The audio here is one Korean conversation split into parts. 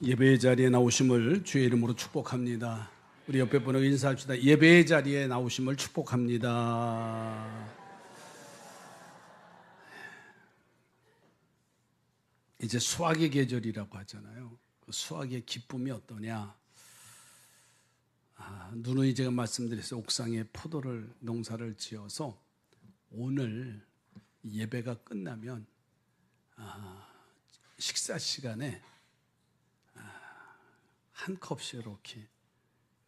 예배의 자리에 나오심을 주의 이름으로 축복합니다. 우리 옆에 분에게 인사합시다. 예배의 자리에 나오심을 축복합니다. 이제 수확의 계절이라고 하잖아요. 그 수확의 기쁨이 어떠냐? 누누이 제가 말씀드렸어요. 옥상에 포도를 농사를 지어서 오늘 예배가 끝나면 식사 시간에 한 컵씩 이렇게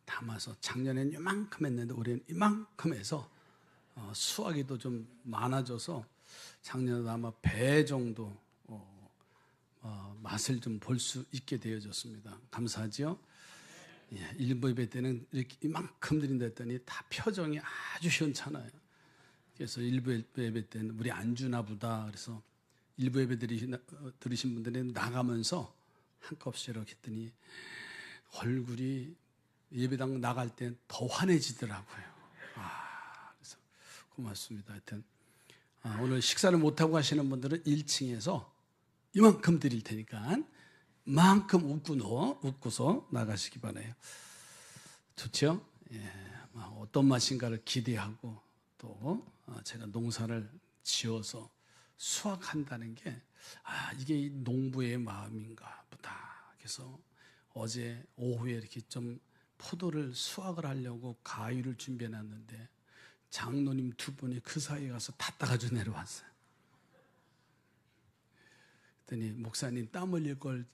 담아서, 작년엔 이만큼 했는데 올해는 이만큼 해서 수확이도 좀 많아져서 작년에 아마 배 정도 맛을 좀 볼 수 있게 되어졌습니다. 감사하죠? 예, 일부 예배 때는 이렇게 이만큼 드린다 했더니 다 표정이 아주 시원찮아요. 그래서 일부 예배 때는 우리 안 주나 보다. 그래서 일부 예배 들으신 분들은 나가면서 한 컵씩 이렇게 했더니 얼굴이 예배당 나갈 때 더 환해지더라고요. 그래서 고맙습니다. 하여튼 오늘 식사를 못하고 하시는 분들은 1층에서 이만큼 드릴 테니까 만큼 웃고서 나가시기 바라요. 좋죠? 예, 어떤 맛인가를 기대하고 또 제가 농사를 지어서 수확한다는 게 이게 농부의 마음인가 보다. 그래서 어제 오후에 이렇게 좀 포도를 수확을 하려고 가위를 준비해 놨는데 장로님 두 분이 그 사이에 가서 다 따가지고 내려왔어요. 그랬더니 목사님 땀 흘릴 걸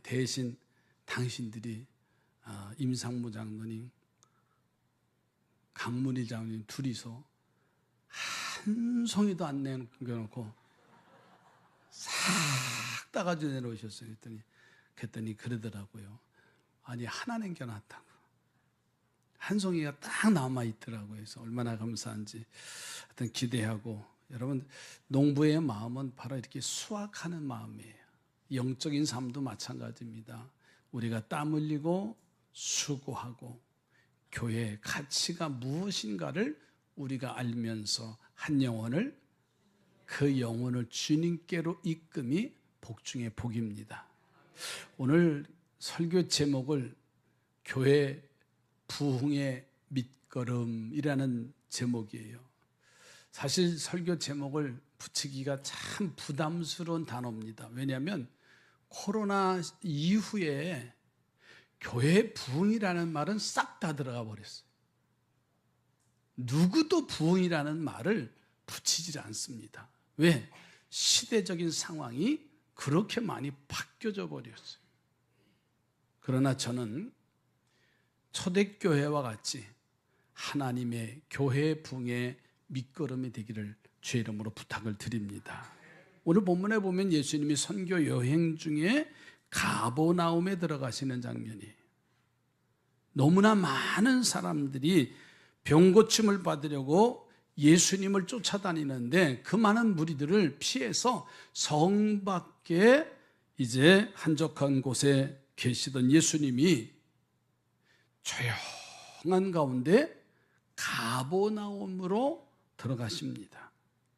대신 당신들이 임상무 장로님, 강문희 장로님 둘이서 한 송이도 안 내놓고 싹 따가지고 내려오셨어요. 그랬더니 그러더라고요. 아니 하나 남겨놨다고. 한 송이가 딱 남아있더라고요. 그래서 얼마나 감사한지 하여튼 기대하고, 여러분 농부의 마음은 바로 이렇게 수확하는 마음이에요. 영적인 삶도 마찬가지입니다. 우리가 땀 흘리고 수고하고 교회의 가치가 무엇인가를 우리가 알면서 한 영혼을, 그 영혼을 주님께로 이끔이 복 중에 복입니다. 오늘 설교 제목을 교회 부흥의 밑거름이라는 제목이에요. 사실 설교 제목을 붙이기가 참 부담스러운 단어입니다. 왜냐하면 코로나 이후에 교회 부흥이라는 말은 싹 다 들어가 버렸어요. 누구도 부흥이라는 말을 붙이질 않습니다. 왜? 시대적인 상황이 그렇게 많이 바뀌어져 버렸어요. 그러나 저는 초대교회와 같이 하나님의 교회 부흥의 밑거름이 되기를 주의 이름으로 부탁을 드립니다. 오늘 본문에 보면 예수님이 선교 여행 중에 가버나움에 들어가시는 장면이, 너무나 많은 사람들이 병고침을 받으려고 예수님을 쫓아다니는데 그 많은 무리들을 피해서 성 밖에 이제 한적한 곳에 계시던 예수님이 조용한 가운데 가버나움으로 들어가십니다.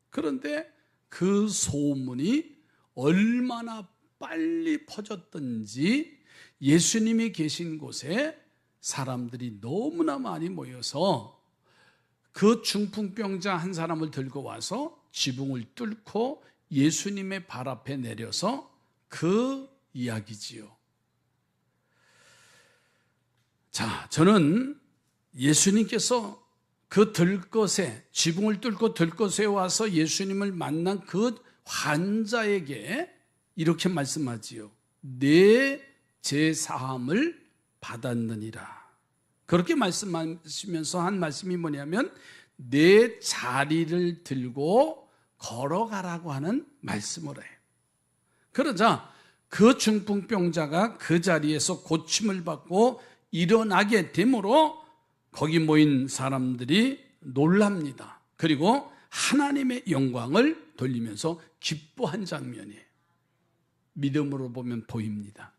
그런데 그 소문이 얼마나 빨리 퍼졌던지 예수님이 계신 곳에 사람들이 너무나 많이 모여서 그 중풍병자 한 사람을 들고 와서 지붕을 뚫고 예수님의 발 앞에 내려서 그 이야기지요. 자, 저는 예수님께서 그 들것에, 지붕을 뚫고 들것에 와서 예수님을 만난 그 환자에게 이렇게 말씀하지요. 내 죄사함을 받았느니라. 그렇게 말씀하시면서 한 말씀이 뭐냐면 내 자리를 들고 걸어가라고 하는 말씀을 해요. 그러자 그 중풍병자가 그 자리에서 고침을 받고 일어나게 되므로 거기 모인 사람들이 놀랍니다. 그리고 하나님의 영광을 돌리면서 기뻐한 장면이에요. 믿음으로 보면 보입니다.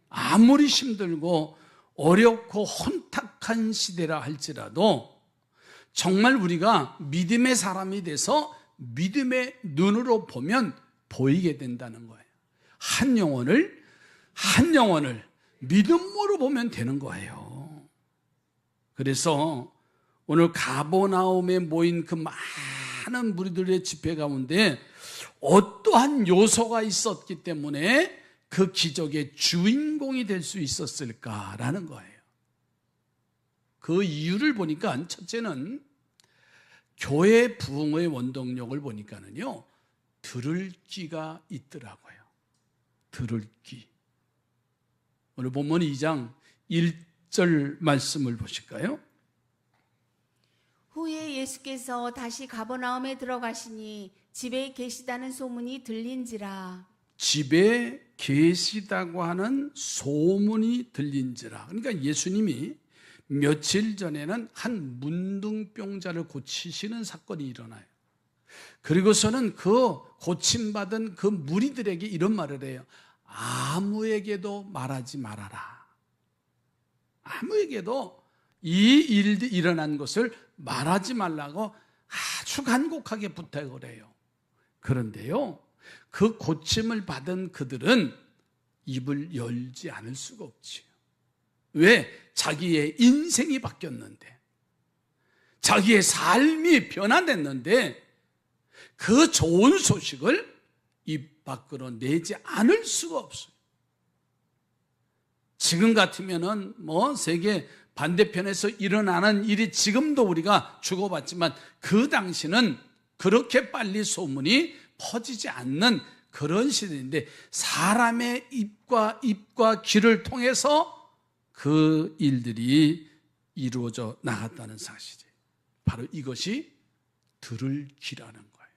아무리 힘들고 어렵고 혼탁한 시대라 할지라도 정말 우리가 믿음의 사람이 돼서 믿음의 눈으로 보면 보이게 된다는 거예요. 한 영혼을 믿음으로 보면 되는 거예요. 그래서 오늘 가버나움에 모인 그 많은 무리들의 집회 가운데 어떠한 요소가 있었기 때문에 그 기적의 주인공이 될 수 있었을까라는 거예요. 그 이유를 보니까 첫째는 교회 부흥의 원동력을 보니까는요, 들을 귀가 있더라고요. 들을 귀. 오늘 본문 2장 1절 말씀을 보실까요? 후에 예수께서 다시 가버나움에 들어가시니 집에 계시다는 소문이 들린지라. 집에 계시다고 하는 소문이 들린지라. 그러니까 예수님이 며칠 전에는 한 문둥병자를 고치시는 사건이 일어나요. 그리고서는 그 고침받은 그 무리들에게 이런 말을 해요. 아무에게도 말하지 말아라. 아무에게도 이 일이 일어난 것을 말하지 말라고 아주 간곡하게 부탁을 해요. 그런데요, 그 고침을 받은 그들은 입을 열지 않을 수가 없지요. 왜? 자기의 인생이 바뀌었는데, 자기의 삶이 변화됐는데 그 좋은 소식을 입 밖으로 내지 않을 수가 없어요. 지금 같으면은 세계 반대편에서 일어나는 일이 지금도 우리가 주고받지만 그 당시는 그렇게 빨리 소문이 퍼지지 않는 그런 시대인데 사람의 입과 귀를 통해서 그 일들이 이루어져 나갔다는 사실이에요. 바로 이것이 들을 귀라는 거예요.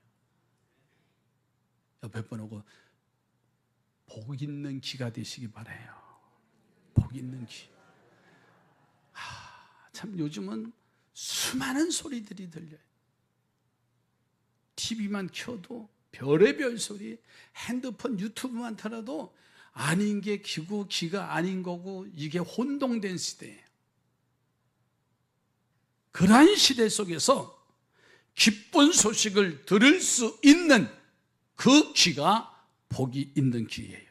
옆에 분 오고 복 있는 귀가 되시기 바라요. 복 있는 귀. 참 요즘은 수많은 소리들이 들려요. TV만 켜도 별의별 소리, 핸드폰 유튜브만 틀어도 아닌 게 귀고 귀가 아닌 거고 이게 혼동된 시대예요. 그러한 시대 속에서 기쁜 소식을 들을 수 있는 그 귀가 복이 있는 귀예요.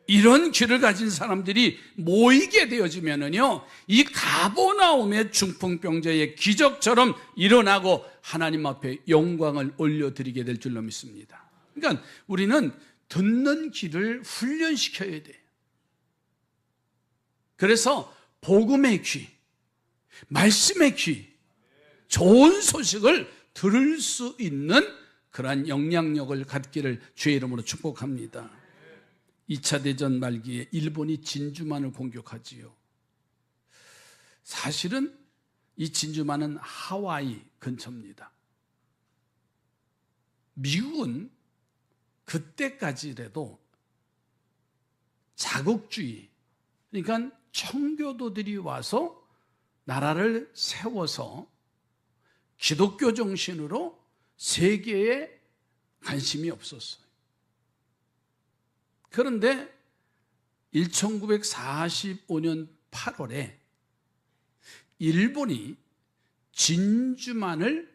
이런 귀를 가진 사람들이 모이게 되어지면은요, 이 가버나움의 중풍병자의 기적처럼 일어나고 하나님 앞에 영광을 올려드리게 될 줄로 믿습니다. 그러니까 우리는 듣는 귀를 훈련시켜야 돼요. 그래서 복음의 귀, 말씀의 귀, 좋은 소식을 들을 수 있는 그러한 영향력을 갖기를 주의 이름으로 축복합니다. 2차 대전 말기에 일본이 진주만을 공격하지요. 사실은 이 진주만은 하와이 근처입니다. 미국은 그때까지라도 자국주의, 그러니까 청교도들이 와서 나라를 세워서 기독교 정신으로 세계에 관심이 없었어요. 그런데 1945년 8월에 일본이 진주만을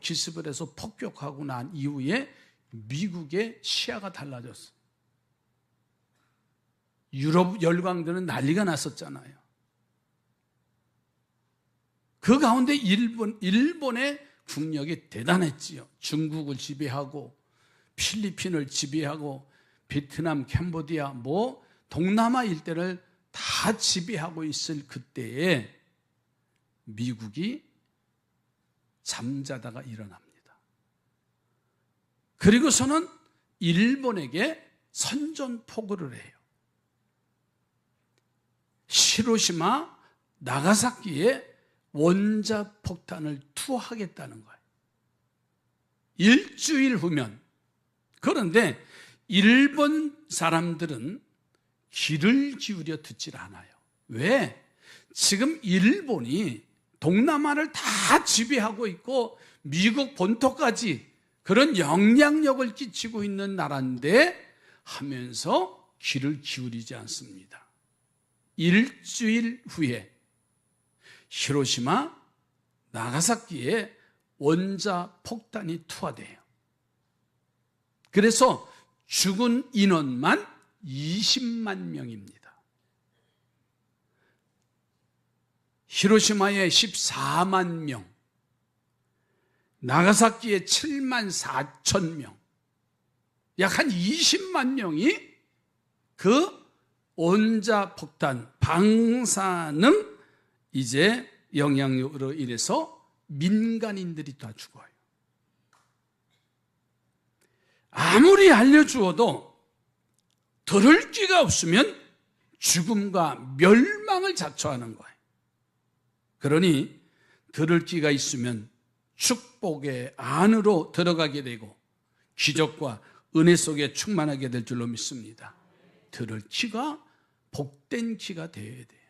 기습을 해서 폭격하고 난 이후에 미국의 시야가 달라졌어요. 유럽 열강들은 난리가 났었잖아요. 그 가운데 일본의 국력이 대단했지요. 중국을 지배하고 필리핀을 지배하고 베트남, 캄보디아, 동남아 일대를 다 지배하고 있을 그때에 미국이 잠자다가 일어납니다. 그리고서는 일본에게 선전포고를 해요. 히로시마, 나가사키에 원자폭탄을 투하하겠다는 거예요. 일주일 후면. 그런데 일본 사람들은 귀를 기울여 듣질 않아요. 왜? 지금 일본이 동남아를 다 지배하고 있고 미국 본토까지 그런 영향력을 끼치고 있는 나라인데 하면서 귀를 기울이지 않습니다. 일주일 후에 히로시마, 나가사키에 원자폭탄이 투하돼요. 그래서 죽은 인원만 20만 명입니다. 히로시마에 14만 명, 나가사키에 7만 4천 명, 약 한 20만 명이 그 원자 폭탄, 방사능 이제 영향으로 인해서 민간인들이 다 죽어요. 아무리 알려주어도 들을 귀가 없으면 죽음과 멸망을 자초하는 거예요. 그러니 들을 귀가 있으면 축복의 안으로 들어가게 되고 기적과 은혜 속에 충만하게 될 줄로 믿습니다. 들을 귀가 복된 귀가 되어야 돼요.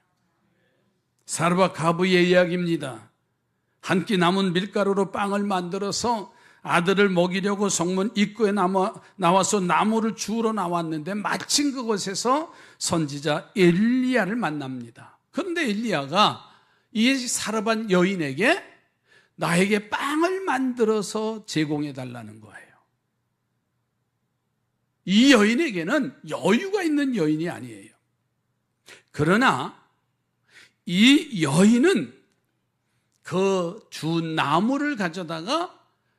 사르밧 가부의 이야기입니다. 한 끼 남은 밀가루로 빵을 만들어서 아들을 먹이려고 성문 입구에 나와서 나무를 주우러 나왔는데 마침 그곳에서 선지자 엘리야를 만납니다. 그런데 엘리야가 이 사르밧 여인에게 나에게 빵을 만들어서 제공해 달라는 거예요. 이 여인에게는 여유가 있는 여인이 아니에요. 그러나 이 여인은 그 주 나무를 가져다가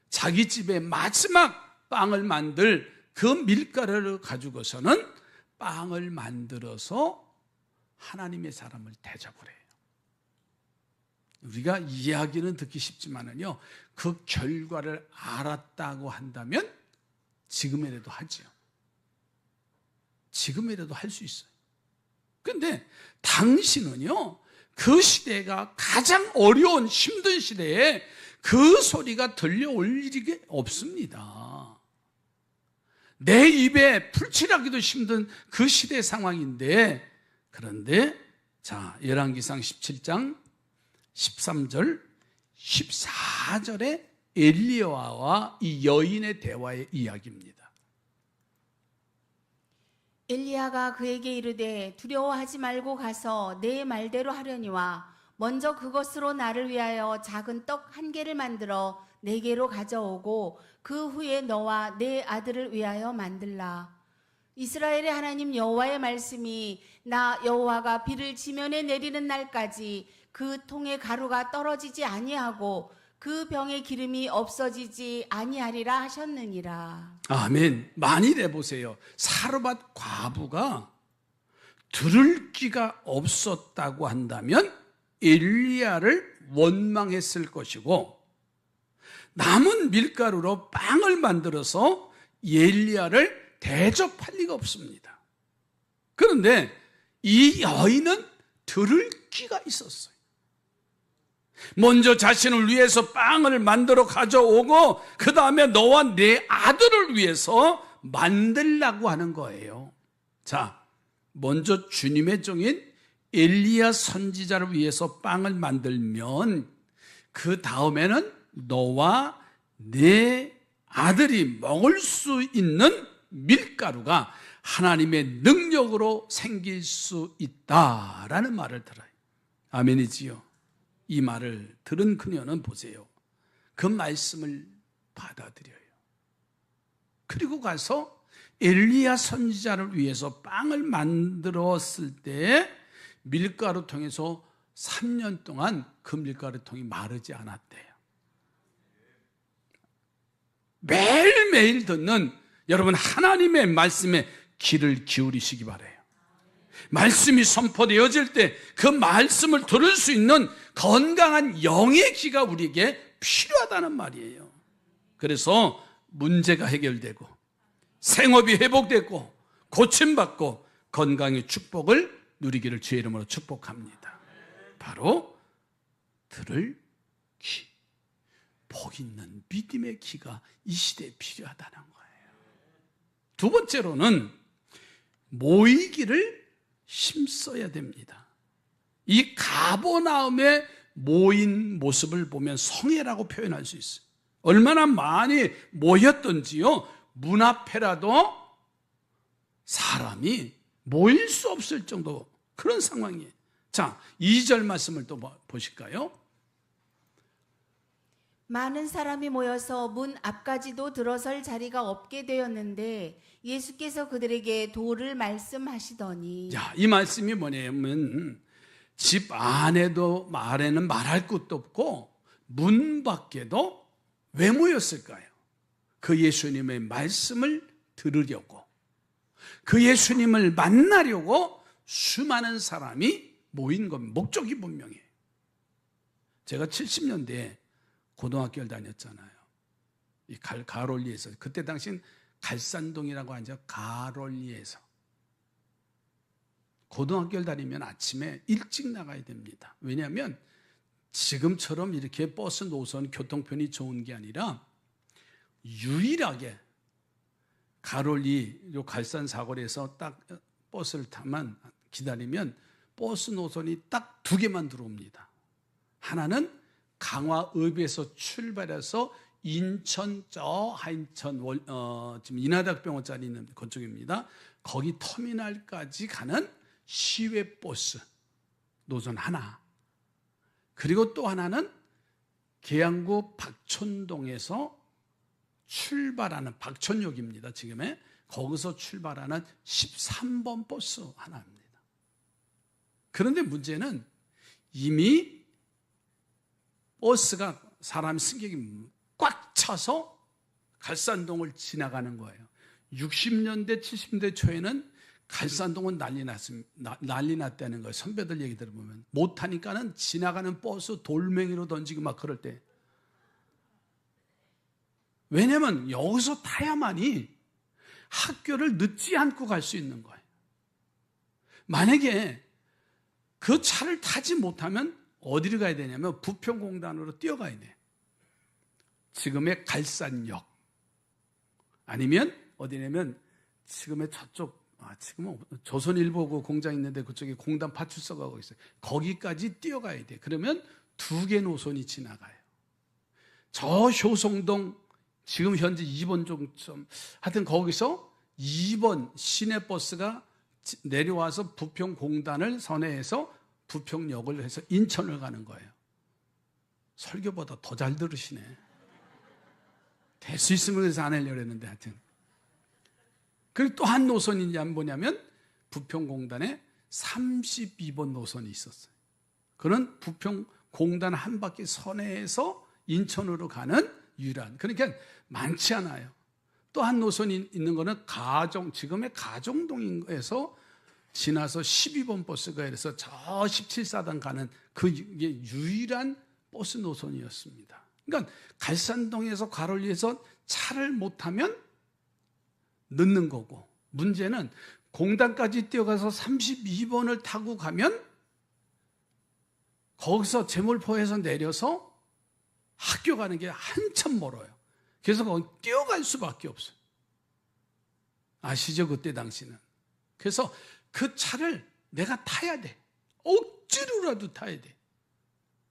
자기 집에 마지막 빵을 만들 그 밀가루를 가지고서는 빵을 만들어서 하나님의 사람을 대접을 해요. 우리가 이야기는 듣기 쉽지만은요, 그 결과를 알았다고 한다면 지금이라도 하죠. 지금이라도 할 수 있어요. 그런데 당신은요, 그 시대가 가장 어려운 힘든 시대에 그 소리가 들려올 일이 없습니다. 내 입에 풀칠하기도 힘든 그 시대 상황인데, 그런데 자, 열왕기상 17장 13절 14절에 엘리야와 이 여인의 대화의 이야기입니다. 엘리야가 그에게 이르되 두려워하지 말고 가서 내 말대로 하려니와 먼저 그것으로 나를 위하여 작은 떡 한 개를 만들어 내게로 가져오고 그 후에 너와 내 아들을 위하여 만들라. 이스라엘의 하나님 여호와의 말씀이 나 여호와가 비를 지면에 내리는 날까지 그 통의 가루가 떨어지지 아니하고 그 병의 기름이 없어지지 아니하리라 하셨느니라. 아멘. 만일에 보세요. 사르밧 과부가 들을 귀가 없었다고 한다면 엘리야를 원망했을 것이고, 남은 밀가루로 빵을 만들어서 엘리야를 대접할 리가 없습니다. 그런데 이 여인은 들을 귀가 있었어요. 먼저 자신을 위해서 빵을 만들어 가져오고 그 다음에 너와 내 아들을 위해서 만들라고 하는 거예요. 자, 먼저 주님의 종인 엘리야 선지자를 위해서 빵을 만들면 그 다음에는 너와 내 아들이 먹을 수 있는 밀가루가 하나님의 능력으로 생길 수 있다라는 말을 들어요. 아멘이지요. 이 말을 들은 그녀는 보세요. 그 말씀을 받아들여요. 그리고 가서 엘리야 선지자를 위해서 빵을 만들었을 때 밀가루통에서 3년 동안 그 밀가루통이 마르지 않았대요. 매일매일 듣는 여러분 하나님의 말씀에 귀를 기울이시기 바라요. 말씀이 선포되어질 때 그 말씀을 들을 수 있는 건강한 영의 귀가 우리에게 필요하다는 말이에요. 그래서 문제가 해결되고 생업이 회복되고 고침받고 건강의 축복을 누리기를 주의 이름으로 축복합니다. 바로 들을 귀, 복 있는 믿음의 귀가 이 시대에 필요하다는 거예요. 두 번째로는 모이기를 힘써야 됩니다. 이 가버나움의 모인 모습을 보면 성회라고 표현할 수 있어요. 얼마나 많이 모였던지요, 문 앞에라도 사람이 모일 수 없을 정도 그런 상황이에요. 자, 2절 말씀을 또 보실까요? 많은 사람이 모여서 문 앞까지도 들어설 자리가 없게 되었는데 예수께서 그들에게 도를 말씀하시더니. 자, 이 말씀이 뭐냐면 집 안에도 말에는 말할 것도 없고 문 밖에도 왜 모였을까요? 그 예수님의 말씀을 들으려고, 그 예수님을 만나려고 수많은 사람이 모인 겁니다. 목적이 분명해요. 제가 70년대에 고등학교를 다녔잖아요. 이 가롤리에서. 그때 당시엔 갈산동이라고 하죠. 가롤리에서. 고등학교를 다니면 아침에 일찍 나가야 됩니다. 왜냐하면 지금처럼 이렇게 버스 노선 교통편이 좋은 게 아니라 유일하게 가롤리 요 갈산 사거리에서 딱 버스를 타면 기다리면 버스 노선이 딱 두 개만 들어옵니다. 하나는 강화읍에서 출발해서 인천 저 하인천 지금 인하대학병원짜리 있는 그쪽입니다. 거기 터미널까지 가는 시외버스 노선 하나. 그리고 또 하나는 계양구 박촌동에서 출발하는 박촌역입니다. 지금의 거기서 출발하는 13번 버스 하나입니다. 그런데 문제는 이미 버스가 사람 승객이 꽉 차서 갈산동을 지나가는 거예요. 60년대 70년대 초에는 갈산동은 난리 났다는 거예요. 선배들 얘기 들어보면 못하니까는 지나가는 버스 돌멩이로 던지고 막 그럴 때. 왜냐하면 여기서 타야만이 학교를 늦지 않고 갈 수 있는 거예요. 만약에 그 차를 타지 못하면 어디를 가야 되냐면 부평공단으로 뛰어가야 돼. 지금의 갈산역. 아니면 어디냐면 지금의 저쪽, 지금은 조선일보고 공장 있는데 그쪽에 공단 파출소가 있어요. 거기까지 뛰어가야 돼. 그러면 두 개 노선이 지나가요. 저 효성동 지금 현재 2번 종점 하여튼 거기서 2번 시내버스가 내려와서 부평공단을 선회해서 부평역을 해서 인천을 가는 거예요. 설교보다 더 잘 들으시네. 될 수 있으면 그래서 안 하려고 했는데 하여튼. 그리고 또 한 노선이 뭐냐면 부평공단에 32번 노선이 있었어요. 그는 부평공단 한 바퀴 선회해서 인천으로 가는 유일한. 그러니까 많지 않아요. 또 한 노선이 있는 거는 지금의 가정동에서 지나서 12번 버스가 이래서 저 17사단 가는 그게 유일한 버스 노선이었습니다. 그러니까 갈산동에서 가롤리에서 차를 못 타면 늦는 거고, 문제는 공단까지 뛰어가서 32번을 타고 가면 거기서 제물포에서 내려서 학교 가는 게 한참 멀어요. 그래서 거기 뛰어갈 수밖에 없어요. 아시죠? 그때 당시는. 그래서 그 차를 내가 타야 돼. 억지로라도 타야 돼.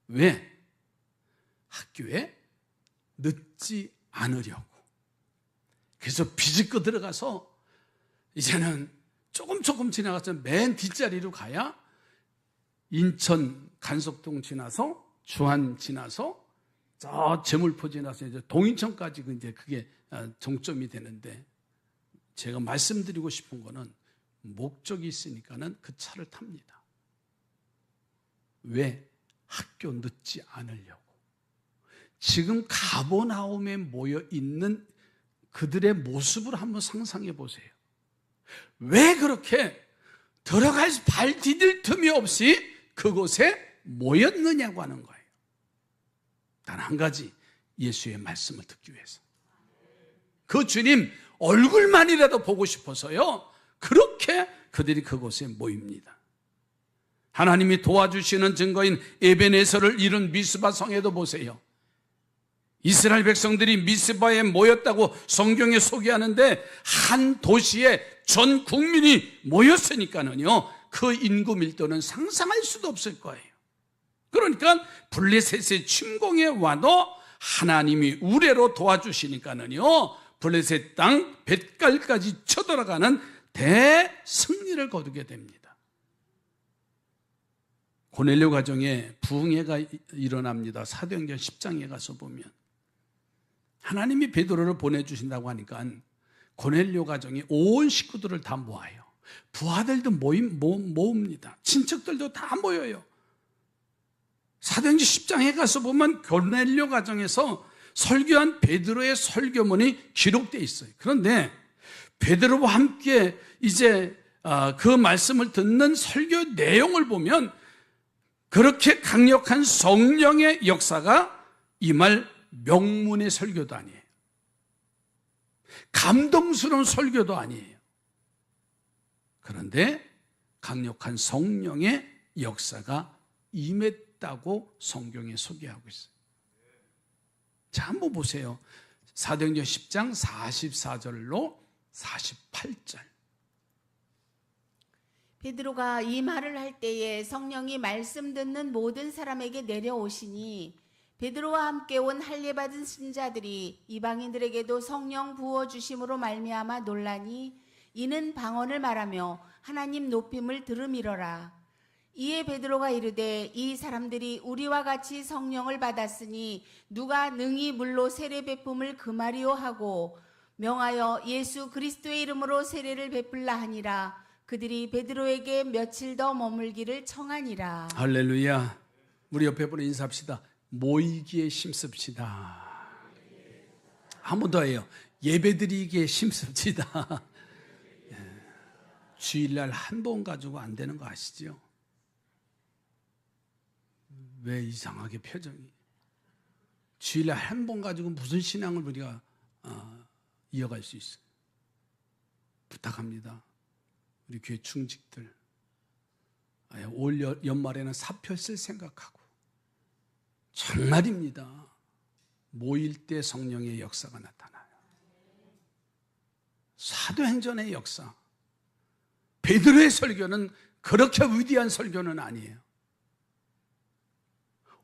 왜? 학교에 늦지 않으려고. 그래서 비집고 들어가서 이제는 조금 지나가서 맨 뒷자리로 가야 인천 간석동 지나서 주안 지나서 저 제물포 지나서 이제 동인천까지 이제 그게 종점이 되는데, 제가 말씀드리고 싶은 거는 목적이 있으니까는 그 차를 탑니다. 왜? 학교 늦지 않으려고. 지금 가버나움에 모여 있는 그들의 모습을 한번 상상해 보세요. 왜 그렇게 들어갈 발 디딜 틈이 없이 그곳에 모였느냐고 하는 거예요. 단 한 가지, 예수의 말씀을 듣기 위해서. 그 주님 얼굴만이라도 보고 싶어서요, 그렇게 그들이 그곳에 모입니다. 하나님이 도와주시는 증거인 에베네서를 이룬 미스바 성에도 보세요. 이스라엘 백성들이 미스바에 모였다고 성경에 소개하는데 한 도시에 전 국민이 모였으니까는요, 그 인구 밀도는 상상할 수도 없을 거예요. 그러니까 블레셋의 침공에 와도 하나님이 우레로 도와주시니까는요, 블레셋 땅 벳갈까지 쳐들어가는 대승리를 거두게 됩니다. 고넬료 가정에 부흥회가 일어납니다. 사도행전 10장에 가서 보면 하나님이 베드로를 보내주신다고 하니까 고넬료 가정이 온 식구들을 다 모아요. 부하들도 모읍니다. 친척들도 다 모여요. 사도행전 10장에 가서 보면 고넬료 가정에서 설교한 베드로의 설교문이 기록되어 있어요. 그런데 베드로와 함께 이제 그 말씀을 듣는 설교 내용을 보면 그렇게 강력한 성령의 역사가 임할 명문의 설교도 아니에요. 감동스러운 설교도 아니에요. 그런데 강력한 성령의 역사가 임했다고 성경에 소개하고 있어요. 자, 한번 보세요. 사도행전 10장 44절로 48절. 베드로가 이 말을 할 때에 성령이 말씀 듣는 모든 사람에게 내려오시니 베드로와 함께 온 할례 받은 신자들이 이방인들에게도 성령 부어 주심으로 말미암아 놀라니 이는 방언을 말하며 하나님 높임을 들음이러라. 이에 베드로가 이르되 이 사람들이 우리와 같이 성령을 받았으니 누가 능히 물로 세례 베품을 금하리요 하고 명하여 예수 그리스도의 이름으로 세례를 베풀라 하니라. 그들이 베드로에게 며칠 더 머물기를 청하니라. 할렐루야. 우리 옆에 분을 인사합시다. 모이기에 힘씁시다. 한 번 더 해요. 예배드리기에 힘씁시다. 주일날 한 번 가지고 안 되는 거 아시죠? 왜 이상하게 표정이? 주일날 한 번 가지고 무슨 신앙을 우리가 이어갈 수 있어요? 부탁합니다. 우리 교회 충직들 올 연말에는 사표 쓸 생각하고 정말입니다. 모일 때 성령의 역사가 나타나요. 사도행전의 역사, 베드로의 설교는 그렇게 위대한 설교는 아니에요.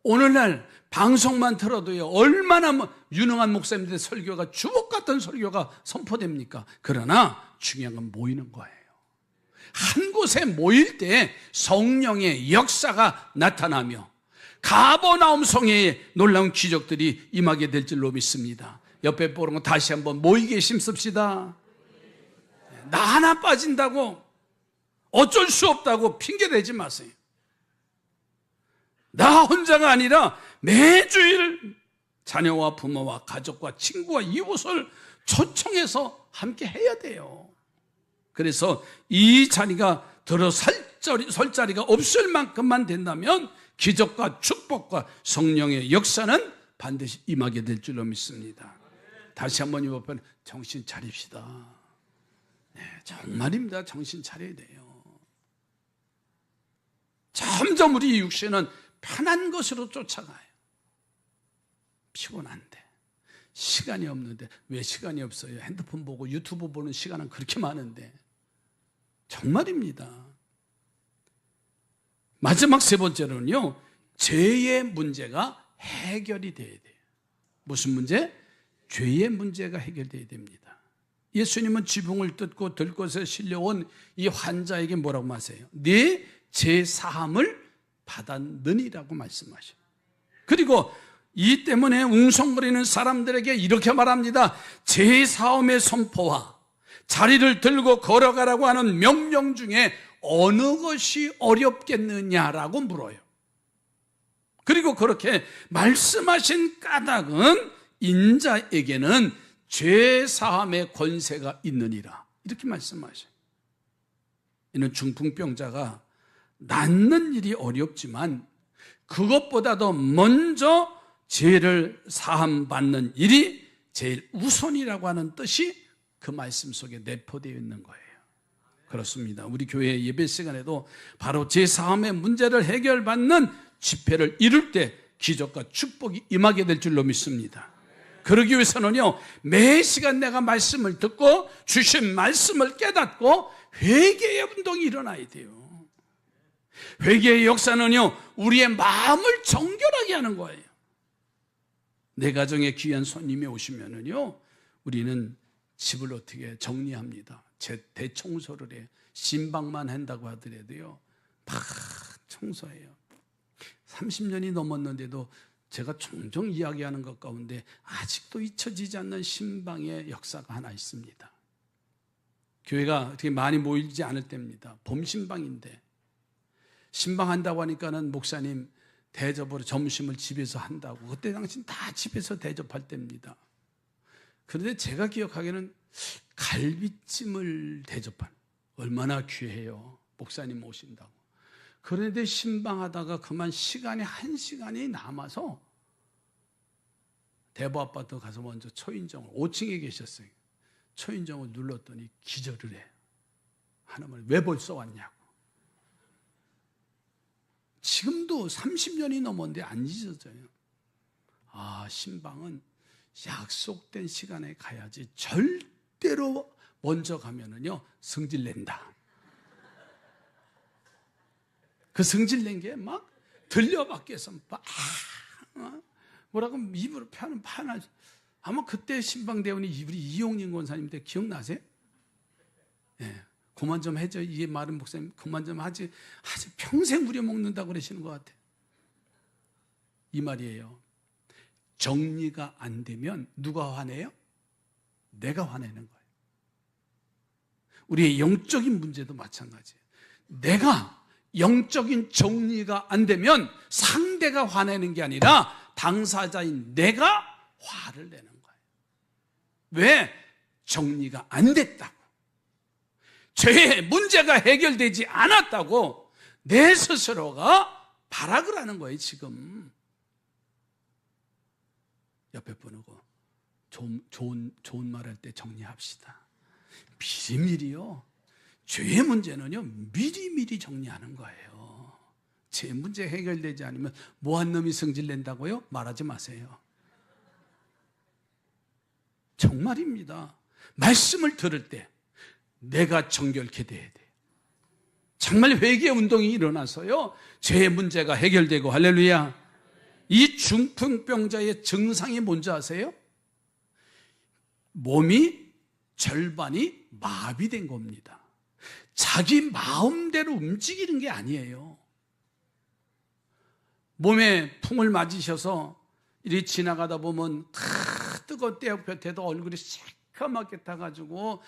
오늘날 방송만 틀어도요, 얼마나 유능한 목사님들의 설교가 주옥 같은 설교가 선포됩니까? 그러나 중요한 건 모이는 거예요. 한 곳에 모일 때 성령의 역사가 나타나며 가버나움 성에 놀라운 기적들이 임하게 될 줄로 믿습니다. 옆에 보는 거 다시 한번 모이게 힘씁시다. 나 하나 빠진다고 어쩔 수 없다고 핑계대지 마세요. 나 혼자가 아니라 매주일 자녀와 부모와 가족과 친구와 이웃을 초청해서 함께 해야 돼요. 그래서 이 자리가 설 자리가 없을 만큼만 된다면 기적과 축복과 성령의 역사는 반드시 임하게 될 줄로 믿습니다. 다시 한번 이 옆에 정신 차립시다. 네, 정말입니다. 정신 차려야 돼요. 점점 우리 육신은 편한 것으로 쫓아가요. 피곤한데, 시간이 없는데. 왜 시간이 없어요? 핸드폰 보고 유튜브 보는 시간은 그렇게 많은데. 정말입니다. 마지막 세 번째로는요, 죄의 문제가 해결이 돼야 돼요. 무슨 문제? 죄의 문제가 해결돼야 됩니다. 예수님은 지붕을 뜯고 들것에 실려온 이 환자에게 뭐라고 하세요? 네 죄 사함을 받았느니라고 말씀하셔요. 그리고 이 때문에 웅성거리는 사람들에게 이렇게 말합니다. 죄 사함의 선포와 자리를 들고 걸어가라고 하는 명령 중에 어느 것이 어렵겠느냐라고 물어요. 그리고 그렇게 말씀하신 까닭은 인자에게는 죄 사함의 권세가 있느니라 이렇게 말씀하셔요. 이는 중풍병자가 낫는 일이 어렵지만 그것보다도 먼저 죄를 사함받는 일이 제일 우선이라고 하는 뜻이 그 말씀 속에 내포되어 있는 거예요. 그렇습니다. 우리 교회 예배 시간에도 바로 죄 사함의 문제를 해결받는 집회를 이룰 때 기적과 축복이 임하게 될 줄로 믿습니다. 그러기 위해서는요, 매 시간 내가 말씀을 듣고 주신 말씀을 깨닫고 회개의 운동이 일어나야 돼요. 회개의 역사는요, 우리의 마음을 정결하게 하는 거예요. 내 가정에 귀한 손님이 오시면은요, 우리는 집을 어떻게 정리합니다. 대청소를 해. 신방만 한다고 하더라도요, 막 청소해요. 30년이 넘었는데도 제가 종종 이야기하는 것 가운데 아직도 잊혀지지 않는 신방의 역사가 하나 있습니다. 교회가 그렇게 많이 모이지 않을 때입니다. 봄 신방인데 신방한다고 하니까는 목사님 대접으로 점심을 집에서 한다고. 그때 당시 다 집에서 대접할 때입니다. 그런데 제가 기억하기에는 갈비찜을 대접한, 얼마나 귀해요. 목사님 오신다고. 그런데 신방하다가 그만 시간이 1시간이 남아서 대부 아파트 가서 먼저 초인종을, 5층에 계셨어요. 초인종을 눌렀더니 기절을 해요. 하나님, 왜 벌써 왔냐고. 지금도 30년이 넘었는데 안 잊어져요. 아, 신방은 약속된 시간에 가야지. 절대로 먼저 가면은요 성질낸다. 그 성질낸 게 막 들려 밖에서 막 뭐라고 입으로 파는 파나. 아마 그때 신방대원이 우리 이용림 권사님 때 기억나세요? 예. 그만 좀 해줘. 이게 말은 목사님 그만 좀 하지 평생 우려먹는다고 그러시는 것 같아요. 이 말이에요. 정리가 안 되면 누가 화내요? 내가 화내는 거예요. 우리의 영적인 문제도 마찬가지예요. 내가 영적인 정리가 안 되면 상대가 화내는 게 아니라 당사자인 내가 화를 내는 거예요. 왜? 정리가 안 됐다고. 죄의 문제가 해결되지 않았다고 내 스스로가 발악을 하는 거예요. 지금 옆에 분하고 좋은 말 할 때 정리합시다. 미리미리요. 죄의 문제는요 미리미리 정리하는 거예요. 죄 문제 해결되지 않으면 뭐한 놈이 성질낸다고요? 말하지 마세요. 정말입니다. 말씀을 들을 때 내가 정결케 돼야 돼요. 정말 회개 운동이 일어나서요 죄의 문제가 해결되고, 할렐루야. 이 중풍병자의 증상이 뭔지 아세요? 몸이 절반이 마비된 겁니다. 자기 마음대로 움직이는 게 아니에요. 몸에 풍을 맞으셔서 이리 지나가다 보면 뜨거운 떼역볕에도 얼굴이 새까맣게 타가지고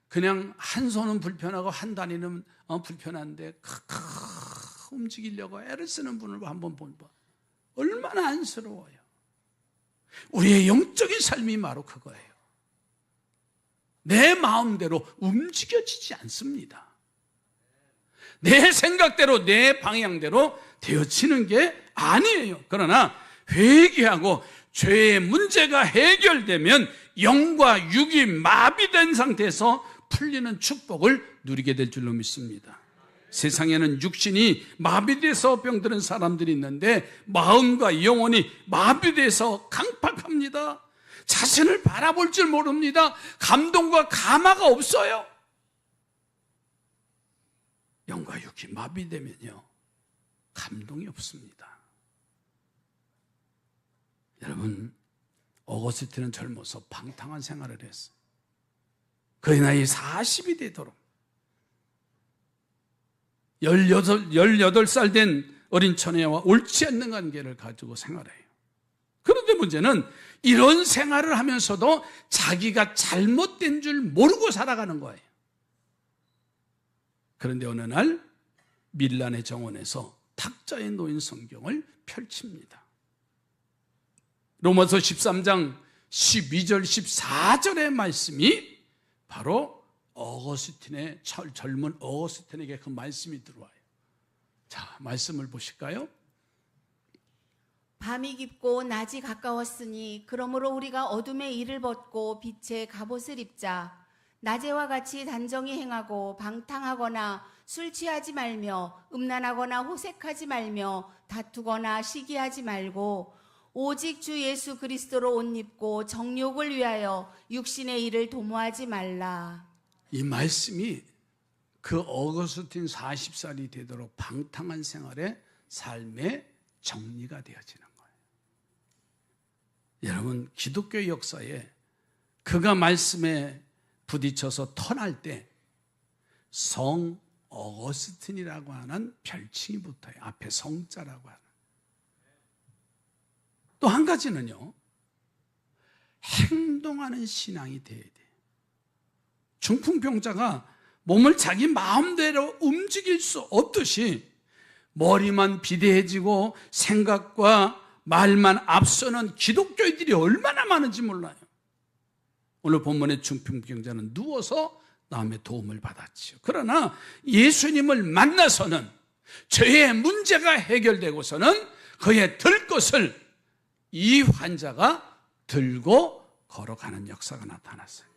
그냥 한 손은 불편하고 한 다리는 불편한데 움직이려고 애를 쓰는 분을 한번 봐. 얼마나 안쓰러워요. 우리의 영적인 삶이 바로 그거예요. 내 마음대로 움직여지지 않습니다. 내 생각대로 내 방향대로 되어지는 게 아니에요. 그러나 회개하고 죄의 문제가 해결되면 영과 육이 마비된 상태에서 풀리는 축복을 누리게 될 줄로 믿습니다. 세상에는 육신이 마비돼서 병드는 사람들이 있는데 마음과 영혼이 마비돼서 강팍합니다. 자신을 바라볼 줄 모릅니다. 감동과 감화가 없어요. 영과 육이 마비되면요 감동이 없습니다. 여러분, 어거스틴은 젊어서 방탕한 생활을 했어요. 그의 나이 40이 되도록 18살 된 어린 처녀와 옳지 않는 관계를 가지고 생활해요. 그런데 문제는 이런 생활을 하면서도 자기가 잘못된 줄 모르고 살아가는 거예요. 그런데 어느 날 밀란의 정원에서 탁자에 놓인 성경을 펼칩니다. 로마서 13장 12절 14절의 말씀이 바로 어거스틴의 젊은 어거스틴에게 그 말씀이 들어와요. 자, 말씀을 보실까요? 밤이 깊고 낮이 가까웠으니 그러므로 우리가 어둠의 일을 벗고 빛의 갑옷을 입자. 낮에와 같이 단정히 행하고 방탕하거나 술 취하지 말며 음란하거나 호색하지 말며 다투거나 시기하지 말고 오직 주 예수 그리스도로 옷 입고 정욕을 위하여 육신의 일을 도모하지 말라. 이 말씀이 그 어거스틴 40살이 되도록 방탕한 생활의 삶의 정리가 되어지는 거예요. 여러분, 기독교 역사에 그가 말씀에 부딪혀서 터날 때 성 어거스틴이라고 하는 별칭이 붙어요. 앞에 성자라고 하는. 또 한 가지는요, 행동하는 신앙이 돼야 돼요. 중풍병자가 몸을 자기 마음대로 움직일 수 없듯이 머리만 비대해지고 생각과 말만 앞서는 기독교인들이 얼마나 많은지 몰라요. 오늘 본문의 중풍병자는 누워서 남의 도움을 받았지요. 그러나 예수님을 만나서는 죄의 문제가 해결되고서는 그의 들 것을 이 환자가 들고 걸어가는 역사가 나타났어요.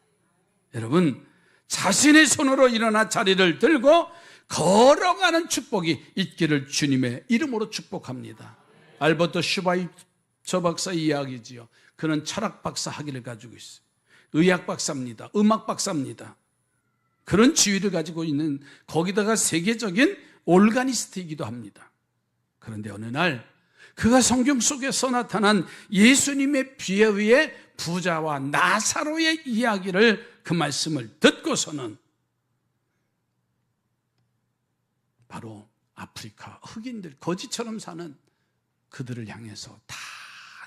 여러분, 자신의 손으로 일어나 자리를 들고 걸어가는 축복이 있기를 주님의 이름으로 축복합니다. 알버토 슈바이처 박사 이야기지요. 그는 철학 박사 학위를 가지고 있어요. 의학 박사입니다. 음악 박사입니다. 그런 지위를 가지고 있는, 거기다가 세계적인 올가니스트이기도 합니다. 그런데 어느 날 그가 성경 속에서 나타난 예수님의 비유의 부자와 나사로의 이야기를, 그 말씀을 듣고서는 바로 아프리카 흑인들, 거지처럼 사는 그들을 향해서 다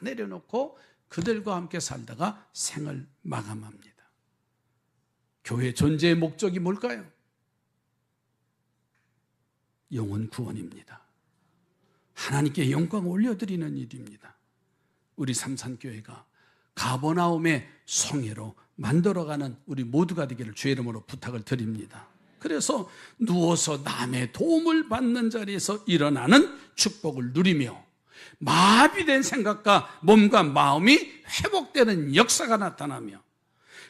내려놓고 그들과 함께 살다가 생을 마감합니다. 교회 존재의 목적이 뭘까요? 영혼 구원입니다. 하나님께 영광 올려드리는 일입니다. 우리 삼산교회가 가버나움의 성회로 만들어가는 우리 모두가 되기를 주의 이름으로 부탁을 드립니다. 그래서 누워서 남의 도움을 받는 자리에서 일어나는 축복을 누리며 마비된 생각과 몸과 마음이 회복되는 역사가 나타나며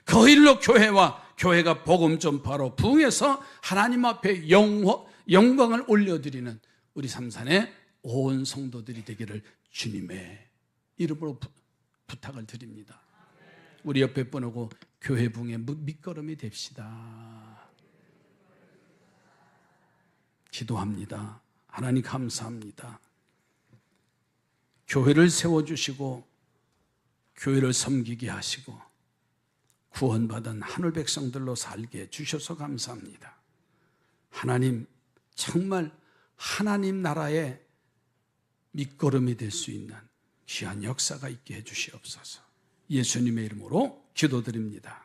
그 일로 교회가 복음 전파로 부흥해서 하나님 앞에 영광을 올려드리는 우리 삼산의 온 성도들이 되기를 주님의 이름으로 부탁을 드립니다. 우리 옆에 분하고 교회 부흥의 밑거름이 됩시다. 기도합니다. 하나님 감사합니다. 교회를 세워주시고 교회를 섬기게 하시고 구원받은 하늘 백성들로 살게 해주셔서 감사합니다. 하나님, 정말 하나님 나라의 밑거름이 될 수 있는 귀한 역사가 있게 해주시옵소서. 예수님의 이름으로 기도드립니다.